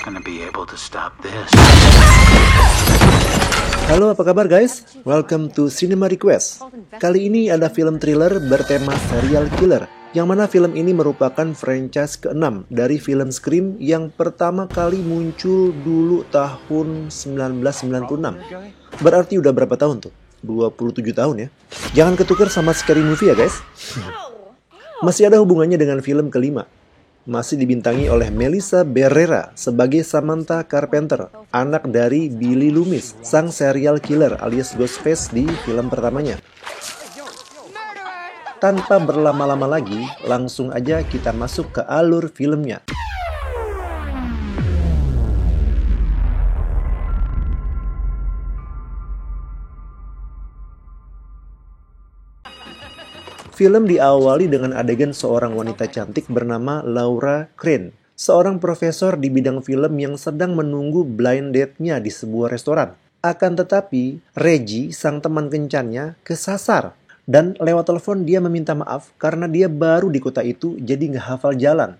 gonna be able to stop this. Halo, apa kabar guys? Welcome to Cinema Request. Kali ini ada film thriller bertema serial killer, yang mana film ini merupakan franchise ke-6 dari film Scream yang pertama kali muncul dulu tahun 1996. Berarti udah berapa tahun tuh? 27 tahun ya. Jangan ketukar sama Scary Movie ya guys. Masih ada hubungannya dengan film kelima. Masih dibintangi oleh Melissa Barrera sebagai Samantha Carpenter, anak dari Billy Loomis, sang serial killer alias Ghostface di film pertamanya. Tanpa berlama-lama lagi, langsung aja kita masuk ke alur filmnya. Film diawali dengan adegan seorang wanita cantik bernama Laura Crane, seorang profesor di bidang film yang sedang menunggu blind date-nya di sebuah restoran. Akan tetapi, Reggie, sang teman kencannya, kesasar. Dan lewat telepon dia meminta maaf karena dia baru di kota itu jadi nggak hafal jalan.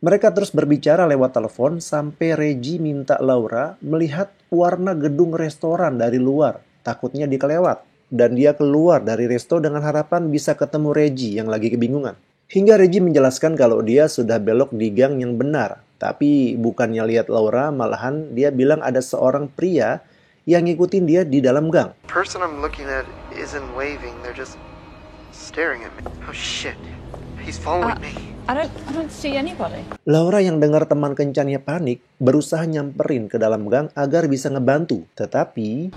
Mereka terus berbicara lewat telepon sampai Reggie minta Laura melihat warna gedung restoran dari luar. Takutnya dikelewat. Dan dia keluar dari resto dengan harapan bisa ketemu Reggie yang lagi kebingungan. Hingga Reggie menjelaskan kalau dia sudah belok di gang yang benar. Tapi bukannya lihat Laura, malahan dia bilang ada seorang pria yang ngikutin dia di dalam gang. Person I'm looking at isn't waving, they're just staring at me. Oh shit, he's following me. I don't see anybody. Laura yang dengar teman kencannya panik, berusaha nyamperin ke dalam gang agar bisa ngebantu. Tetapi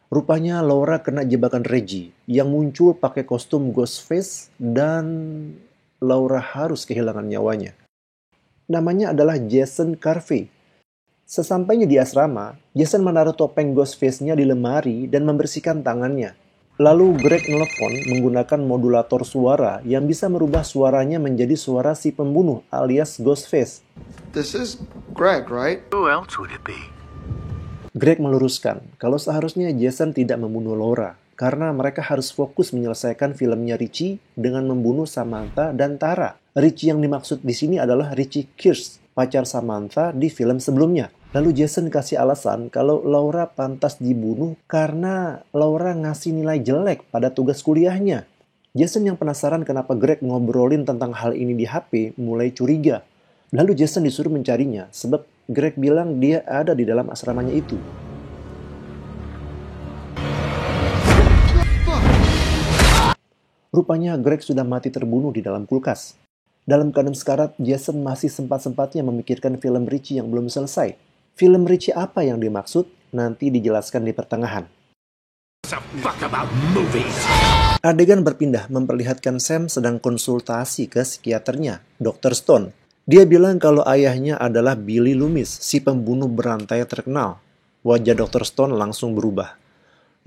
rupanya Laura kena jebakan Reggie yang muncul pakai kostum Ghostface dan Laura harus kehilangan nyawanya. Namanya adalah Jason Carvey. Sesampainya di asrama, Jason menaruh topeng Ghostface-nya di lemari dan membersihkan tangannya. Lalu Greg nelpon menggunakan modulator suara yang bisa merubah suaranya menjadi suara si pembunuh alias Ghostface. This is Greg, right? Who else would it be? Greg meluruskan kalau seharusnya Jason tidak membunuh Laura karena mereka harus fokus menyelesaikan filmnya Richie dengan membunuh Samantha dan Tara. Richie yang dimaksud di sini adalah Richie Kears, pacar Samantha di film sebelumnya. Lalu Jason kasih alasan kalau Laura pantas dibunuh karena Laura ngasih nilai jelek pada tugas kuliahnya. Jason yang penasaran kenapa Greg ngobrolin tentang hal ini di HP mulai curiga. Lalu Jason disuruh mencarinya sebab Greg bilang dia ada di dalam asramanya itu. Rupanya Greg sudah mati terbunuh di dalam kulkas. Dalam keadaan sekarat, Jason masih sempat-sempatnya memikirkan film Richie yang belum selesai. Film Richie apa yang dimaksud? Nanti dijelaskan di pertengahan. Adegan berpindah memperlihatkan Sam sedang konsultasi ke psikiaternya, Dr. Stone. Dia bilang kalau ayahnya adalah Billy Loomis, si pembunuh berantai terkenal. Wajah Dr. Stone langsung berubah.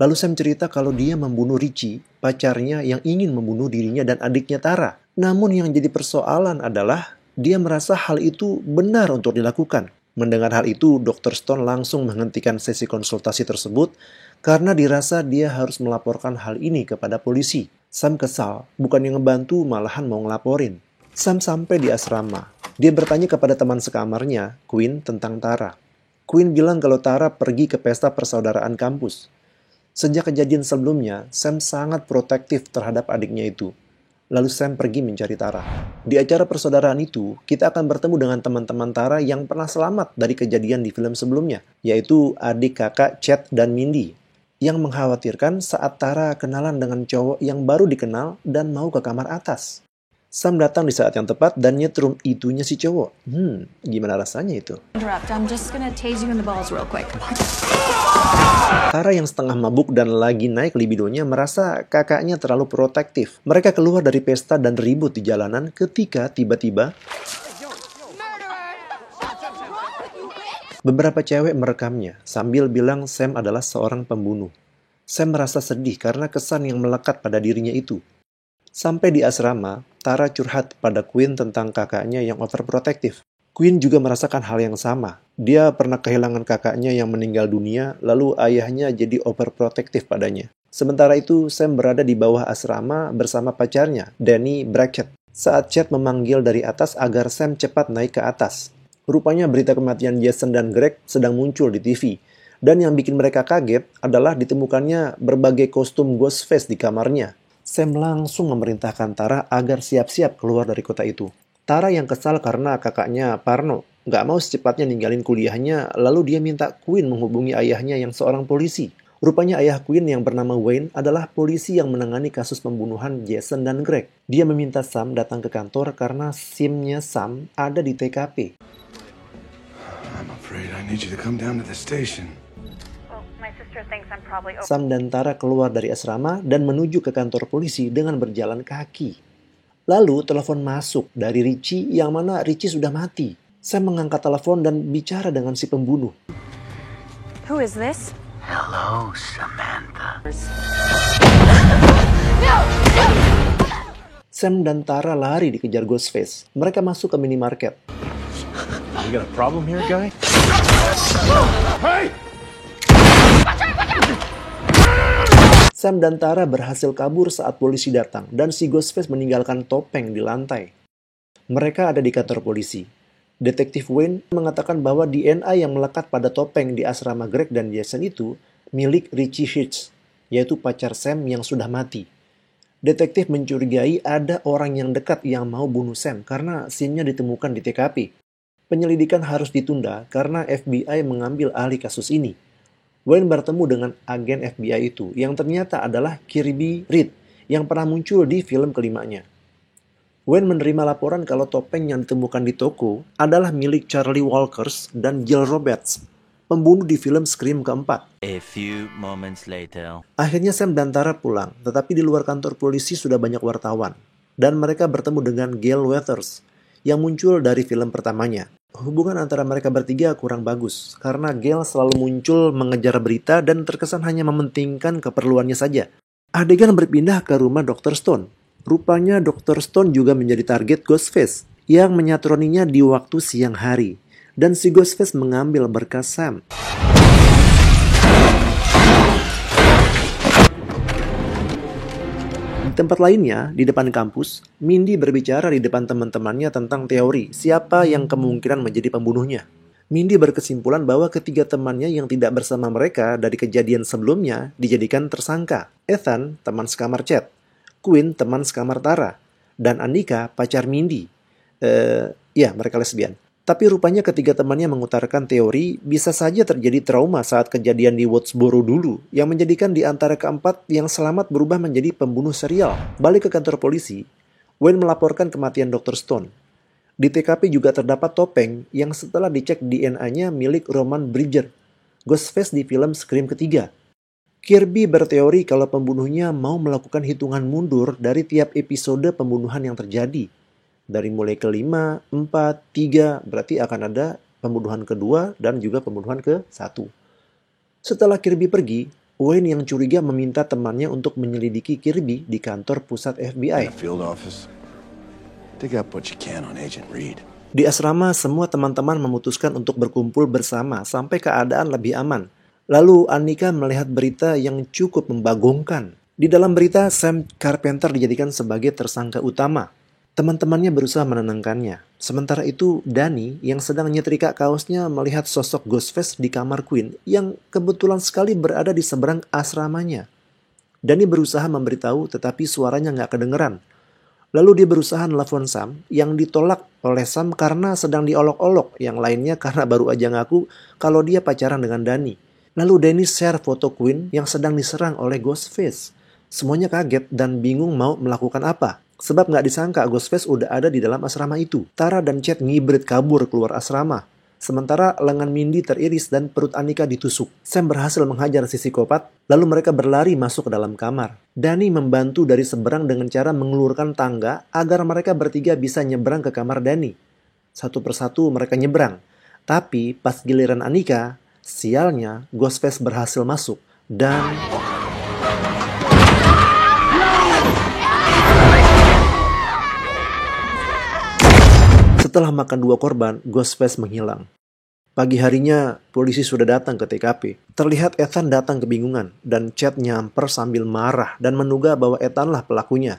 Lalu Sam cerita kalau dia membunuh Richie, pacarnya yang ingin membunuh dirinya dan adiknya Tara. Namun yang jadi persoalan adalah dia merasa hal itu benar untuk dilakukan. Mendengar hal itu, Dr. Stone langsung menghentikan sesi konsultasi tersebut karena dirasa dia harus melaporkan hal ini kepada polisi. Sam kesal, bukannya ngebantu malahan mau ngelaporin. Sam sampai di asrama. Dia bertanya kepada teman sekamarnya, Quinn, tentang Tara. Quinn bilang kalau Tara pergi ke pesta persaudaraan kampus. Sejak kejadian sebelumnya, Sam sangat protektif terhadap adiknya itu. Lalu Sam pergi mencari Tara. Di acara persaudaraan itu, kita akan bertemu dengan teman-teman Tara yang pernah selamat dari kejadian di film sebelumnya, yaitu adik kakak Chad dan Mindy. Yang mengkhawatirkan saat Tara kenalan dengan cowok yang baru dikenal dan mau ke kamar atas. Sam datang di saat yang tepat dan nyetrum itunya si cowok. Gimana rasanya itu? I'm just gonna tase you in the balls real quick. Tara yang setengah mabuk dan lagi naik libidonya merasa kakaknya terlalu protektif. Mereka keluar dari pesta dan ribut di jalanan ketika tiba-tiba beberapa cewek merekamnya sambil bilang Sam adalah seorang pembunuh. Sam merasa sedih karena kesan yang melekat pada dirinya itu. Sampai di asrama, Tara curhat pada Quinn tentang kakaknya yang overprotective. Quinn juga merasakan hal yang sama. Dia pernah kehilangan kakaknya yang meninggal dunia, lalu ayahnya jadi overprotective padanya. Sementara itu, Sam berada di bawah asrama bersama pacarnya, Danny Brackett. saat Chad memanggil dari atas agar Sam cepat naik ke atas. Rupanya berita kematian Jason dan Greg sedang muncul di TV. Dan yang bikin mereka kaget adalah ditemukannya berbagai kostum Ghostface di kamarnya. Sam langsung memerintahkan Tara agar siap-siap keluar dari kota itu. Tara yang kesal karena kakaknya Parno nggak mau secepatnya ninggalin kuliahnya, lalu dia minta Quinn menghubungi ayahnya yang seorang polisi. Rupanya ayah Quinn yang bernama Wayne adalah polisi yang menangani kasus pembunuhan Jason dan Greg. Dia meminta Sam datang ke kantor karena SIM-nya Sam ada di TKP. I'm afraid I need you to come down to the station. Sam dan Tara keluar dari asrama dan menuju ke kantor polisi dengan berjalan kaki. Lalu telepon masuk dari Richie yang mana Richie sudah mati. Sam mengangkat telepon dan bicara dengan si pembunuh. Who is this? Hello, Samantha. Sam dan Tara lari dikejar Ghostface. Mereka masuk ke minimarket. You got a problem here, guy? Hey! Sam dan Tara berhasil kabur saat polisi datang dan si Ghostface meninggalkan topeng di lantai. Mereka ada di kantor polisi. Detektif Wayne mengatakan bahwa DNA yang melekat pada topeng di asrama Greg dan Jason itu milik Richie Hitch, yaitu pacar Sam yang sudah mati. Detektif mencurigai ada orang yang dekat yang mau bunuh Sam karena SIM-nya ditemukan di TKP. Penyelidikan harus ditunda karena FBI mengambil alih kasus ini. Wayne bertemu dengan agen FBI itu yang ternyata adalah Kirby Reed yang pernah muncul di film kelimanya. Wayne menerima laporan kalau topeng yang ditemukan di toko adalah milik Charlie Walkers dan Jill Roberts, pembunuh di film Scream keempat. A few moments later. Akhirnya Sam dan Tara pulang, tetapi di luar kantor polisi sudah banyak wartawan. Dan mereka bertemu dengan Gail Weathers yang muncul dari film pertamanya. Hubungan antara mereka bertiga kurang bagus, karena Gail selalu muncul mengejar berita dan terkesan hanya mementingkan keperluannya saja. Adegan berpindah ke rumah Dr. Stone. Rupanya Dr. Stone juga menjadi target Ghostface yang menyatroninya di waktu siang hari. Dan si Ghostface mengambil berkas Sam. Di tempat lainnya, di depan kampus, Mindy berbicara di depan teman-temannya tentang teori siapa yang kemungkinan menjadi pembunuhnya. Mindy berkesimpulan bahwa ketiga temannya yang tidak bersama mereka dari kejadian sebelumnya dijadikan tersangka. Ethan, teman sekamar Chad. Quinn, teman sekamar Tara. Dan Annika, pacar Mindy. Ya, mereka lesbian. Tapi rupanya ketiga temannya mengutarakan teori bisa saja terjadi trauma saat kejadian di Woodsboro dulu yang menjadikan di antara keempat yang selamat berubah menjadi pembunuh serial. Balik ke kantor polisi, Wayne melaporkan kematian Dr. Stone. Di TKP juga terdapat topeng yang setelah dicek DNA-nya milik Roman Bridger, Ghostface di film Scream ketiga. Kirby berteori kalau pembunuhnya mau melakukan hitungan mundur dari tiap episode pembunuhan yang terjadi. Dari mulai ke-5, 4, 3, berarti akan ada pembunuhan kedua dan juga pembunuhan ke-1. Setelah Kirby pergi, Wayne yang curiga meminta temannya untuk menyelidiki Kirby di kantor pusat FBI. Field office. Dig up what you can on Agent Reed. Di asrama, semua teman-teman memutuskan untuk berkumpul bersama sampai keadaan lebih aman. Lalu Annika melihat berita yang cukup membagongkan. Di dalam berita, Sam Carpenter dijadikan sebagai tersangka utama. Teman-temannya berusaha menenangkannya. Sementara itu, Danny yang sedang nyetrika kaosnya melihat sosok Ghostface di kamar Quinn yang kebetulan sekali berada di seberang asramanya. Danny berusaha memberitahu tetapi suaranya nggak kedengeran. Lalu dia berusaha nelfon Sam yang ditolak oleh Sam karena sedang diolok-olok. Yang lainnya karena baru aja ngaku kalau dia pacaran dengan Danny. Lalu Danny share foto Quinn yang sedang diserang oleh Ghostface. Semuanya kaget dan bingung mau melakukan apa. Sebab nggak disangka Ghostface udah ada di dalam asrama itu. Tara dan Chad ngibrit kabur keluar asrama. Sementara lengan Mindy teriris dan perut Annika ditusuk. Sam berhasil menghajar si psikopat, lalu mereka berlari masuk ke dalam kamar. Danny membantu dari seberang dengan cara mengelurkan tangga agar mereka bertiga bisa nyebrang ke kamar Danny. Satu persatu mereka nyebrang. Tapi pas giliran Annika, sialnya Ghostface berhasil masuk dan... Setelah makan 2 korban, Ghostface menghilang. Pagi harinya, polisi sudah datang ke TKP. Terlihat Ethan datang kebingungan, dan Chad nyamper sambil marah dan menduga bahwa Ethan lah pelakunya.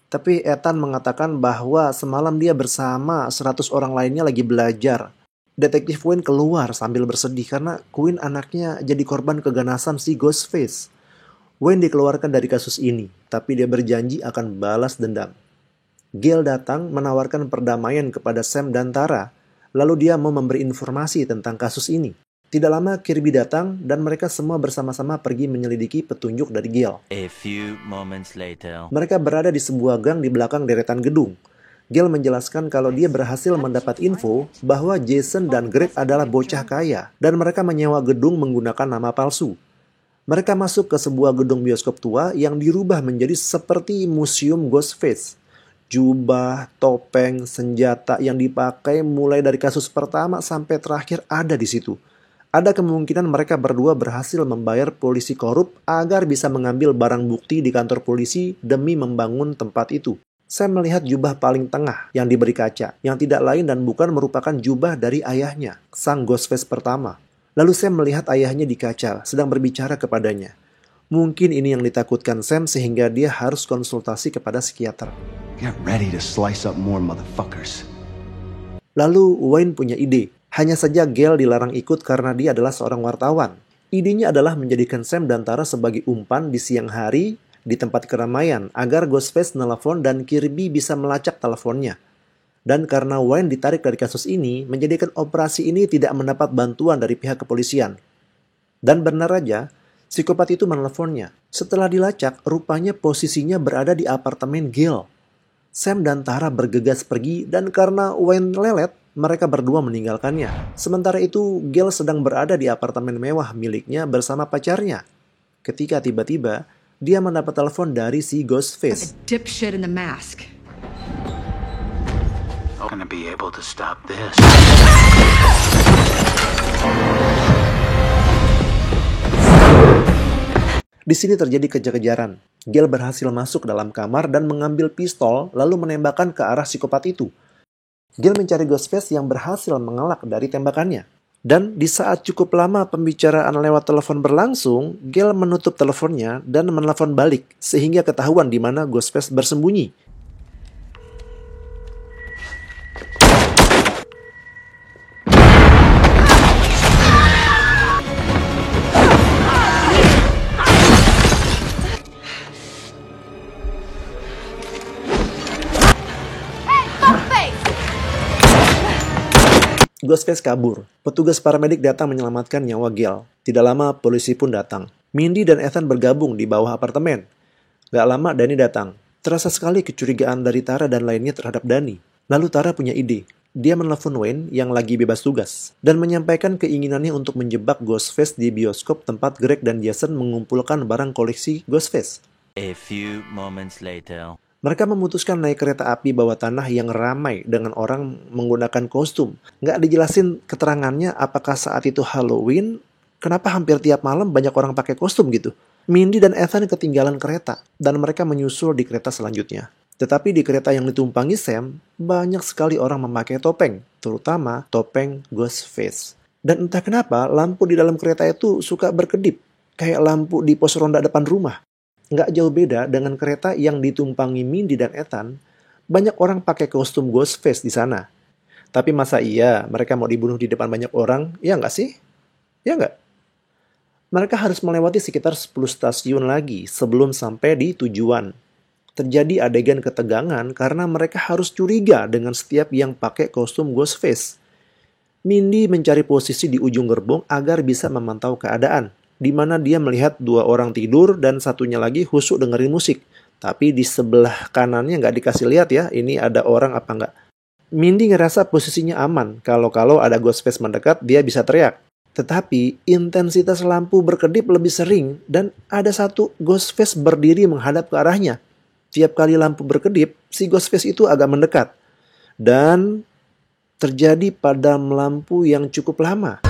Tapi Ethan mengatakan bahwa semalam dia bersama 100 orang lainnya lagi belajar. Detektif Wayne keluar sambil bersedih karena Quinn anaknya jadi korban keganasan si Ghostface. Wayne dikeluarkan dari kasus ini, tapi dia berjanji akan balas dendam. Gale datang menawarkan perdamaian kepada Sam dan Tara, lalu dia mau memberi informasi tentang kasus ini. Tidak lama Kirby datang dan mereka semua bersama-sama pergi menyelidiki petunjuk dari Gale. A few moments later. Mereka berada di sebuah gang di belakang deretan gedung. Gale menjelaskan kalau dia berhasil mendapat info bahwa Jason dan Greg adalah bocah kaya dan mereka menyewa gedung menggunakan nama palsu. Mereka masuk ke sebuah gedung bioskop tua yang dirubah menjadi seperti museum Ghostface. Jubah, topeng, senjata yang dipakai mulai dari kasus pertama sampai terakhir ada di situ. Ada kemungkinan mereka berdua berhasil membayar polisi korup agar bisa mengambil barang bukti di kantor polisi demi membangun tempat itu. Sam melihat jubah paling tengah yang diberi kaca, yang tidak lain dan bukan merupakan jubah dari ayahnya, sang Ghostface pertama. Lalu Sam melihat ayahnya di kaca, sedang berbicara kepadanya. Mungkin ini yang ditakutkan Sam sehingga dia harus konsultasi kepada psikiater. Get ready to slice up more motherfuckers. Lalu Wayne punya ide. Hanya saja Gale dilarang ikut karena dia adalah seorang wartawan. Idenya adalah menjadikan Sam dan Tara sebagai umpan di siang hari di tempat keramaian agar Ghostface nelpon dan Kirby bisa melacak teleponnya. Dan karena Wayne ditarik dari kasus ini, menjadikan operasi ini tidak mendapat bantuan dari pihak kepolisian. Dan benar aja, psikopat itu menelponnya. Setelah dilacak, rupanya posisinya berada di apartemen Gale. Sam dan Tara bergegas pergi dan karena Wayne lelet, mereka berdua meninggalkannya. Sementara itu, Gale sedang berada di apartemen mewah miliknya bersama pacarnya. Ketika tiba-tiba, dia mendapat telepon dari si Ghostface. Dipshit in the mask. I'm gonna be able to stop this. Di sini terjadi kejar-kejaran. Gale berhasil masuk dalam kamar dan mengambil pistol lalu menembakkan ke arah psikopat itu. Gale mencari Ghostface yang berhasil mengelak dari tembakannya. Dan di saat cukup lama pembicaraan lewat telepon berlangsung, Gale menutup teleponnya dan menelpon balik sehingga ketahuan di mana Ghostface bersembunyi. Ghostface kabur. Petugas paramedik datang menyelamatkan nyawa Gale. Tidak lama, polisi pun datang. Mindy dan Ethan bergabung di bawah apartemen. Gak lama, Danny datang. Terasa sekali kecurigaan dari Tara dan lainnya terhadap Danny. Lalu Tara punya ide. Dia menelpon Wayne yang lagi bebas tugas. Dan menyampaikan keinginannya untuk menjebak Ghostface di bioskop tempat Greg dan Jason mengumpulkan barang koleksi Ghostface. A few moments later. Mereka memutuskan naik kereta api bawah tanah yang ramai dengan orang menggunakan kostum. Nggak dijelasin keterangannya apakah saat itu Halloween, kenapa hampir tiap malam banyak orang pakai kostum gitu. Mindy dan Ethan ketinggalan kereta, dan mereka menyusul di kereta selanjutnya. Tetapi di kereta yang ditumpangi Sam, banyak sekali orang memakai topeng, terutama topeng Ghostface. Dan entah kenapa, lampu di dalam kereta itu suka berkedip, kayak lampu di pos ronda depan rumah. Nggak jauh beda dengan kereta yang ditumpangi Mindy dan Ethan, banyak orang pakai kostum Ghostface di sana. Tapi masa iya mereka mau dibunuh di depan banyak orang? Ya nggak sih? Ya nggak? Mereka harus melewati sekitar 10 stasiun lagi sebelum sampai di tujuan. Terjadi adegan ketegangan karena mereka harus curiga dengan setiap yang pakai kostum Ghostface. Mindy mencari posisi di ujung gerbong agar bisa memantau keadaan, di mana dia melihat 2 orang tidur dan satunya lagi khusyuk dengerin musik. Tapi di sebelah kanannya nggak dikasih lihat ya, ini ada orang apa nggak. Mindy ngerasa posisinya aman, kalau ada Ghostface mendekat dia bisa teriak. Tetapi intensitas lampu berkedip lebih sering dan ada satu Ghostface berdiri menghadap ke arahnya. Tiap kali lampu berkedip, si Ghostface itu agak mendekat. Dan terjadi padam lampu yang cukup lama.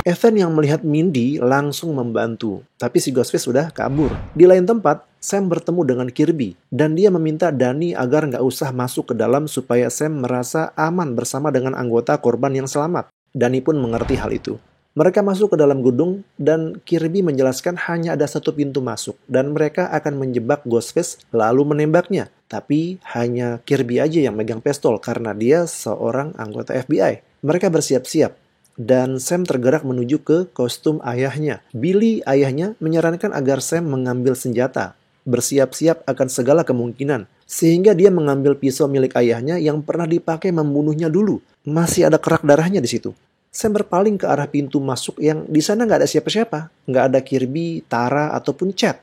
Ethan yang melihat Mindy langsung membantu, tapi si Ghostface sudah kabur. Di lain tempat, Sam bertemu dengan Kirby, dan dia meminta Danny agar nggak usah masuk ke dalam supaya Sam merasa aman bersama dengan anggota korban yang selamat. Danny pun mengerti hal itu. Mereka masuk ke dalam gedung dan Kirby menjelaskan hanya ada satu pintu masuk dan mereka akan menjebak Ghostface lalu menembaknya. Tapi hanya Kirby aja yang megang pistol karena dia seorang anggota FBI. Mereka bersiap-siap dan Sam tergerak menuju ke kostum ayahnya. Billy, ayahnya, menyarankan agar Sam mengambil senjata, bersiap-siap akan segala kemungkinan. Sehingga dia mengambil pisau milik ayahnya yang pernah dipakai membunuhnya dulu. Masih ada kerak darahnya di situ. Sam berpaling ke arah pintu masuk yang di sana nggak ada siapa-siapa. Nggak ada Kirby, Tara, ataupun Chad.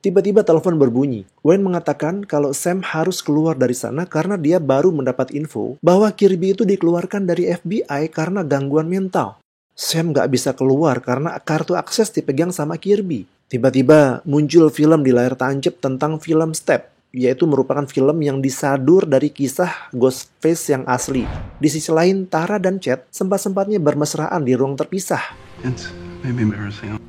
Tiba-tiba telepon berbunyi. Wayne mengatakan kalau Sam harus keluar dari sana karena dia baru mendapat info bahwa Kirby itu dikeluarkan dari FBI karena gangguan mental. Sam nggak bisa keluar karena kartu akses dipegang sama Kirby. Tiba-tiba muncul film di layar tancap tentang film Step, yaitu merupakan film yang disadur dari kisah Ghostface yang asli. Di sisi lain, Tara dan Chad sempat-sempatnya bermesraan di ruang terpisah. It's maybe embarrassing.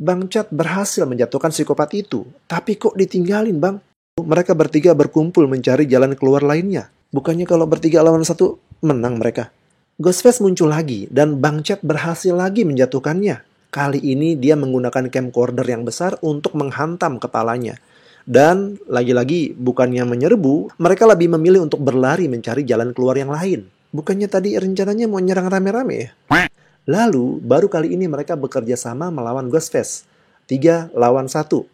Bang Chad berhasil menjatuhkan psikopat itu, tapi kok ditinggalin, Bang? Mereka bertiga berkumpul mencari jalan keluar lainnya. Bukannya kalau bertiga lawan satu, menang mereka. Ghostface muncul lagi, dan Bang Chad berhasil lagi menjatuhkannya. Kali ini dia menggunakan camcorder yang besar untuk menghantam kepalanya. Dan lagi-lagi bukannya menyerbu, mereka lebih memilih untuk berlari mencari jalan keluar yang lain. Bukannya tadi rencananya mau nyerang rame-rame ya? Lalu, baru kali ini mereka bekerja sama melawan Ghostface. 3 lawan 1.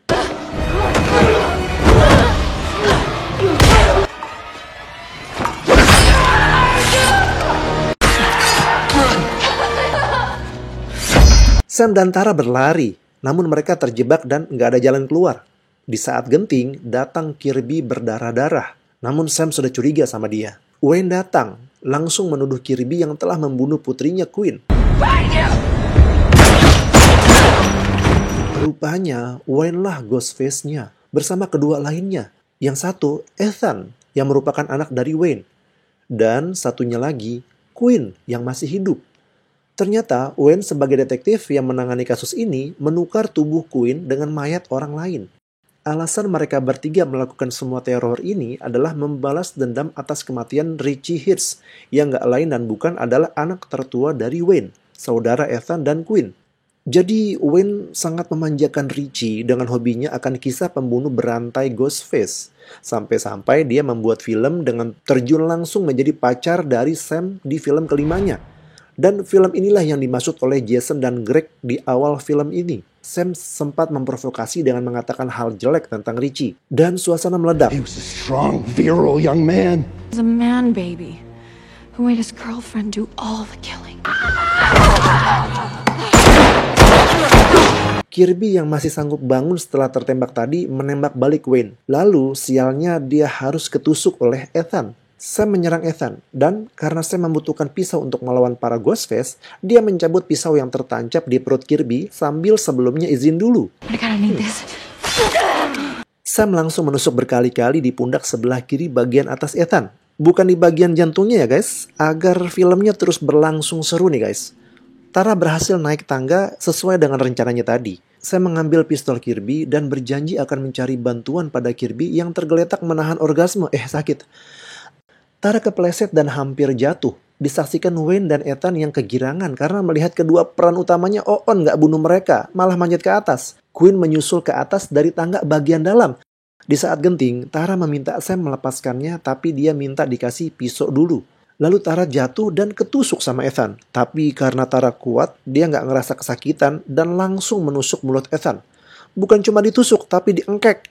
Sam dan Tara berlari, namun mereka terjebak dan nggak ada jalan keluar. Di saat genting, datang Kirby berdarah-darah. Namun Sam sudah curiga sama dia. Wayne datang, langsung menuduh Kirby yang telah membunuh putrinya Queen. Rupanya, Wayne lah Ghostface-nya, bersama kedua lainnya. Yang satu, Ethan, yang merupakan anak dari Wayne. Dan satunya lagi, Queen, yang masih hidup. Ternyata, Wayne sebagai detektif yang menangani kasus ini menukar tubuh Queen dengan mayat orang lain. Alasan mereka bertiga melakukan semua teror ini adalah membalas dendam atas kematian Richie Hirsch, yang gak lain dan bukan adalah anak tertua dari Wayne, saudara Ethan dan Queen. Jadi, Wayne sangat memanjakan Richie dengan hobinya akan kisah pembunuh berantai Ghostface. Sampai-sampai dia membuat film dengan terjun langsung menjadi pacar dari Sam di film kelimanya. Dan film inilah yang dimaksud oleh Jason dan Greg di awal film ini. Sam sempat memprovokasi dengan mengatakan hal jelek tentang Richie. Dan suasana meledak. He was a strong, virile young man. He's a man baby who made his girlfriend do all the killing. Kirby yang masih sanggup bangun setelah tertembak tadi menembak balik Wayne. Lalu sialnya dia harus ketusuk oleh Ethan. Sam menyerang Ethan, dan karena Sam membutuhkan pisau untuk melawan para Ghostface, dia mencabut pisau yang tertancap di perut Kirby sambil sebelumnya izin dulu. Sam langsung menusuk berkali-kali di pundak sebelah kiri bagian atas Ethan. Bukan di bagian jantungnya ya guys, agar filmnya terus berlangsung seru nih guys. Tara berhasil naik tangga sesuai dengan rencananya tadi. Sam mengambil pistol Kirby dan berjanji akan mencari bantuan pada Kirby yang tergeletak menahan orgasme. Sakit. Tara kepleset dan hampir jatuh. Disaksikan Wayne dan Ethan yang kegirangan karena melihat kedua peran utamanya on nggak bunuh mereka, malah manjat ke atas. Queen menyusul ke atas dari tangga bagian dalam. Di saat genting, Tara meminta Sam melepaskannya, tapi dia minta dikasih pisau dulu. Lalu Tara jatuh dan ketusuk sama Ethan. Tapi karena Tara kuat, dia nggak ngerasa kesakitan dan langsung menusuk mulut Ethan. Bukan cuma ditusuk, tapi diengkek.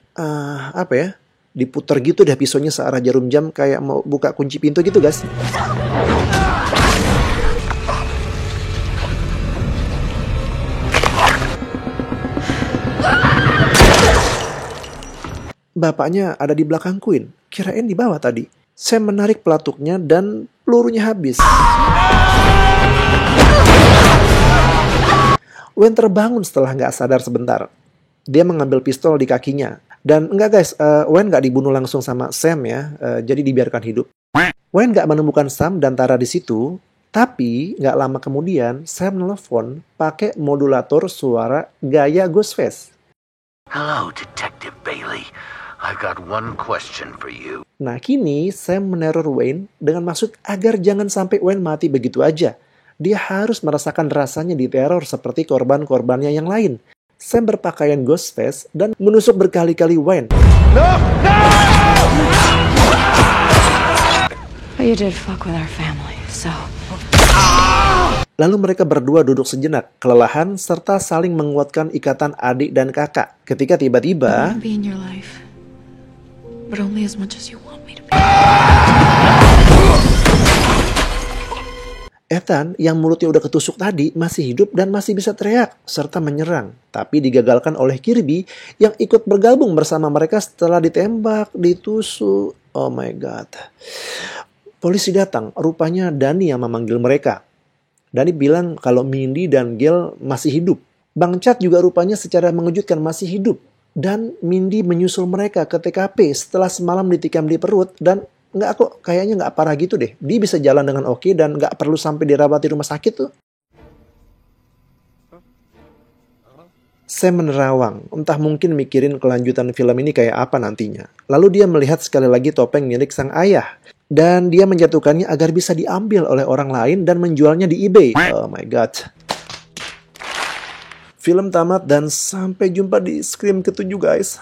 Diputar gitu deh pisaunya searah jarum jam kayak mau buka kunci pintu gitu guys. Bapaknya ada di belakang Queen, kirain di bawah tadi. Sam menarik pelatuknya dan pelurunya habis. Wayne terbangun setelah nggak sadar sebentar. Dia mengambil pistol di kakinya. Dan enggak guys, Wayne nggak dibunuh langsung sama Sam ya, jadi dibiarkan hidup. Wayne nggak menemukan Sam dan Tara di situ, tapi nggak lama kemudian Sam nelfon pakai modulator suara gaya Ghostface. Hello, Detective Bailey. I got one question for you. Nah, kini Sam meneror Wayne dengan maksud agar jangan sampai Wayne mati begitu aja. Dia harus merasakan rasanya diteror seperti korban-korbannya yang lain. Sam berpakaian Ghostface dan menusuk berkali-kali Wayne. But you did fuck with our family, so... Lalu mereka berdua duduk sejenak, kelelahan serta saling menguatkan ikatan adik dan kakak. Ketika tiba-tiba, I'll be in your life, but only as much as you want me to be. Ethan yang mulutnya udah ketusuk tadi masih hidup dan masih bisa teriak serta menyerang. Tapi digagalkan oleh Kirby yang ikut bergabung bersama mereka setelah ditembak, ditusuk. Oh my god. Polisi datang, rupanya Danny yang memanggil mereka. Danny bilang kalau Mindy dan Gail masih hidup. Bang Chad juga rupanya secara mengejutkan masih hidup. Dan Mindy menyusul mereka ke TKP setelah semalam ditikam di perut. Dan kayaknya nggak parah gitu deh. Dia bisa jalan dengan oke dan nggak perlu sampai dirawat di rumah sakit tuh. Sam menerawang, entah mungkin mikirin kelanjutan film ini kayak apa nantinya. Lalu dia melihat sekali lagi topeng milik sang ayah. Dan dia menjatuhkannya agar bisa diambil oleh orang lain dan menjualnya di eBay. Oh my god. Film tamat dan sampai jumpa di Scream ke-7 guys.